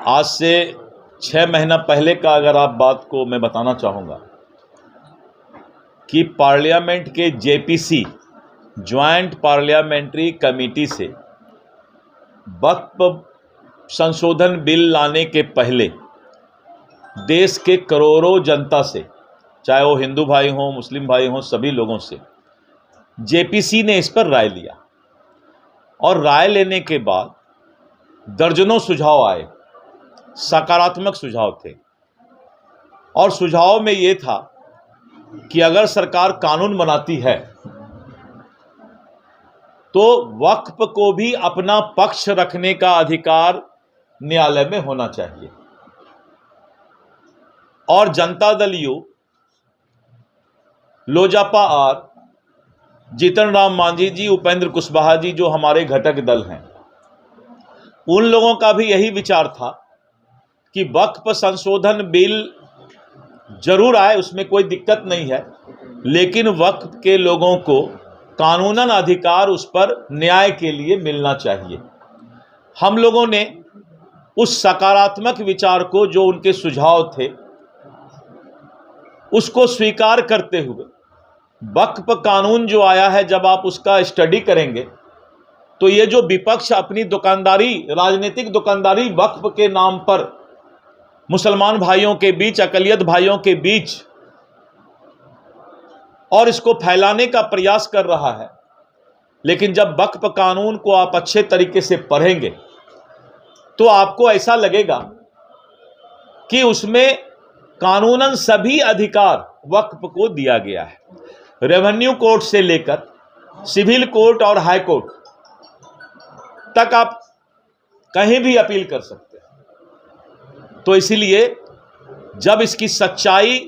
आज से 6 महीना पहले का अगर आप बात को मैं बताना चाहूँगा कि पार्लियामेंट के जेपीसी ज्वाइंट पार्लियामेंट्री कमेटी से वक्फ संशोधन बिल लाने के पहले देश के करोड़ों जनता से, चाहे वो हिंदू भाई हों, मुस्लिम भाई हों, सभी लोगों से जेपीसी ने इस पर राय लिया और राय लेने के बाद दर्जनों सुझाव आए, सकारात्मक सुझाव थे। और सुझाव में ये था कि अगर सरकार कानून बनाती है तो वक्फ को भी अपना पक्ष रखने का अधिकार न्यायालय में होना चाहिए। और जनता दल यू, लोजपा आर, जीतन राम मांझी जी, उपेंद्र कुशवाहा जी जो हमारे घटक दल हैं, उन लोगों का भी यही विचार था कि वक्फ संशोधन बिल जरूर आए, उसमें कोई दिक्कत नहीं है, लेकिन वक्फ के लोगों को कानूनन अधिकार उस पर न्याय के लिए मिलना चाहिए। हम लोगों ने उस सकारात्मक विचार को, जो उनके सुझाव थे, उसको स्वीकार करते हुए वक्फ कानून जो आया है, जब आप उसका स्टडी करेंगे तो ये जो विपक्ष अपनी दुकानदारी, राजनीतिक दुकानदारी वक्फ के नाम पर मुसलमान भाइयों के बीच, अकलियत भाइयों के बीच और इसको फैलाने का प्रयास कर रहा है, लेकिन जब वक्फ कानून को आप अच्छे तरीके से पढ़ेंगे तो आपको ऐसा लगेगा कि उसमें कानूनन सभी अधिकार वक्फ को दिया गया है। रेवेन्यू कोर्ट से लेकर सिविल कोर्ट और हाई कोर्ट तक आप कहीं भी अपील कर सकते हैं। तो इसीलिए जब इसकी सच्चाई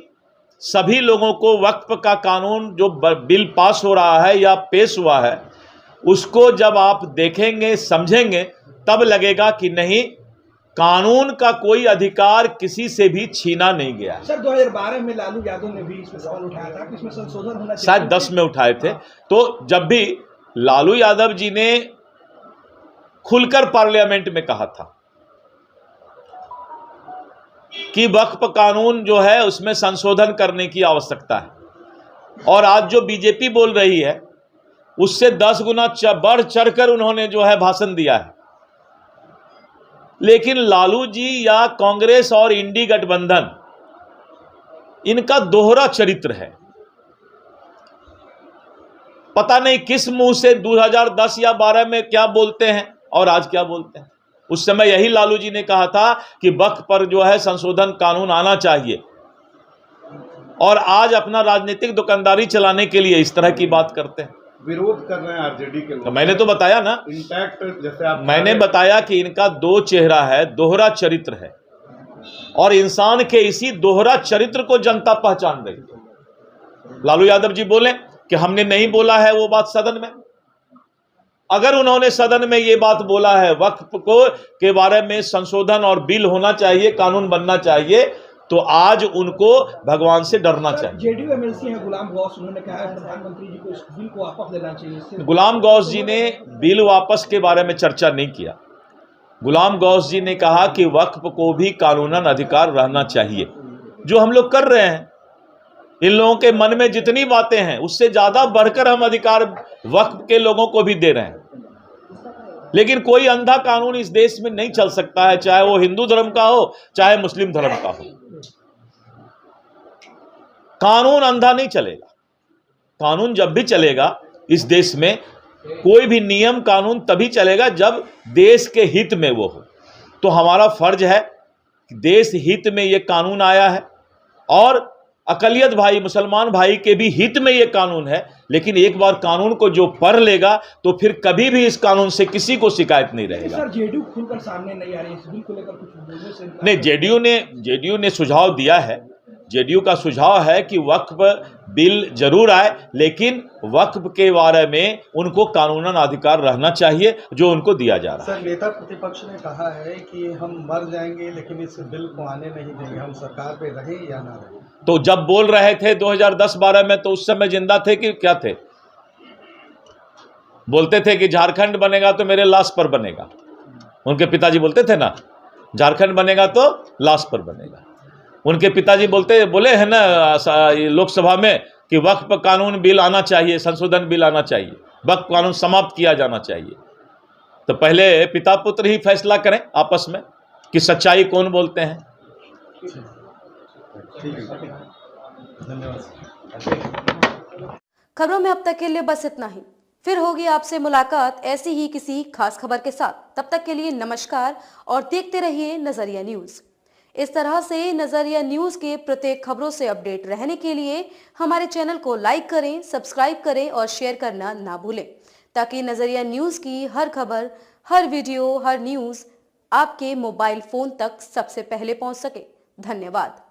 सभी लोगों को, वक्फ का कानून जो बिल पास हो रहा है या पेश हुआ है, उसको जब आप देखेंगे, समझेंगे, तब लगेगा कि नहीं, कानून का कोई अधिकार किसी से भी छीना नहीं गया है। सर 2012 में लालू यादव ने भी इसमें सवाल उठाया था कि इसमें संशोधन होना चाहिए, शायद 10 में उठाए थे। तो जब भी लालू यादव जी ने खुलकर पार्लियामेंट में कहा था कि वक्फ कानून जो है उसमें संशोधन करने की आवश्यकता है, और आज जो बीजेपी बोल रही है उससे 10 गुना बढ़ चढ़कर उन्होंने जो है भाषण दिया है। लेकिन लालू जी या कांग्रेस और इंडी गठबंधन, इनका दोहरा चरित्र है। पता नहीं किस मुंह से 2010 या 12 में क्या बोलते हैं और आज क्या बोलते हैं। उस समय यही लालू जी ने कहा था कि वक्फ पर जो है संशोधन कानून आना चाहिए, और आज अपना राजनीतिक दुकानदारी चलाने के लिए इस तरह की बात करते हैं, विरोध कर रहे हैं आरजेडी के लोग। तो मैंने तो बताया ना, इंटैक्ट, जैसे आप मैंने बताया कि इनका दो चेहरा है, दोहरा चरित्र है, और इंसान के इसी दोहरा चरित्र को जनता पहचान रही है। लालू यादव जी बोले कि हमने नहीं बोला है वो बात सदन में। अगर उन्होंने सदन में ये बात बोला है वक्फ को के बारे में संशोधन और बिल होना चाहिए, कानून बनना चाहिए, तो आज उनको भगवान से डरना चाहिए। जेडीयू एमएलसी है गुलाम गौस, उन्होंने कहा है प्रधानमंत्री जी को इस बिल को वापस लेना चाहिए। गुलाम गौस जी ने बिल वापस के बारे में चर्चा नहीं किया। गुलाम गौस जी ने कहा कि वक्फ को भी कानूनन अधिकार रहना चाहिए, जो हम लोग कर रहे हैं। इन लोगों के मन में जितनी बातें हैं उससे ज्यादा बढ़कर हम अधिकार वक्फ के लोगों को भी दे रहे हैं। लेकिन कोई अंधा कानून इस देश में नहीं चल सकता है, चाहे वो हिंदू धर्म का हो, चाहे मुस्लिम धर्म का हो। कानून अंधा नहीं चलेगा। कानून जब भी चलेगा इस देश में, कोई भी नियम कानून तभी चलेगा जब देश के हित में वो हो। तो हमारा फर्ज है कि देश हित में ये कानून आया है, और अकलियत भाई, मुसलमान भाई के भी हित में ये कानून है। लेकिन एक बार कानून को जो पढ़ लेगा तो फिर कभी भी इस कानून से किसी को शिकायत नहीं रहेगा। सर जेडीयू खुलकर सामने नहीं आ रही इस बिल को लेकर, कुछ बोलने से नहीं, जेडीयू ने सुझाव दिया है। जेडीयू का सुझाव है कि वक्फ बिल जरूर आए, लेकिन वक्फ के बारे में उनको कानूनन अधिकार रहना चाहिए जो उनको दिया जा रहा है। सर नेता प्रतिपक्ष ने कहा है कि हम मर जाएंगे लेकिन इस बिल को आने नहीं देंगे, हम सरकार पे रहें या ना रहें। तो जब बोल रहे थे 2010-12 में, तो उस समय जिंदा थे कि क्या थे? बोलते थे कि झारखंड बनेगा तो मेरे लाश पर बनेगा, उनके पिताजी बोलते थे ना। झारखंड बनेगा तो लाश पर बनेगा। उनके पिताजी बोले हैं ना लोकसभा में कि वक्फ कानून बिल आना चाहिए, संशोधन बिल आना चाहिए, वक्फ कानून समाप्त किया जाना चाहिए। तो पहले पिता पुत्र ही फैसला करें आपस में कि सच्चाई कौन बोलते हैं। धन्यवाद। खबरों में अब तक के लिए बस इतना ही। फिर होगी आपसे मुलाकात ऐसी ही किसी खास खबर के साथ। तब तक के लिए नमस्कार और देखते रहिए नजरिया न्यूज। इस तरह से नजरिया न्यूज के प्रत्येक खबरों से अपडेट रहने के लिए हमारे चैनल को लाइक करें, सब्सक्राइब करें और शेयर करना ना भूलें, ताकि नजरिया न्यूज की हर खबर, हर वीडियो, हर न्यूज आपके मोबाइल फोन तक सबसे पहले पहुंच सके। धन्यवाद।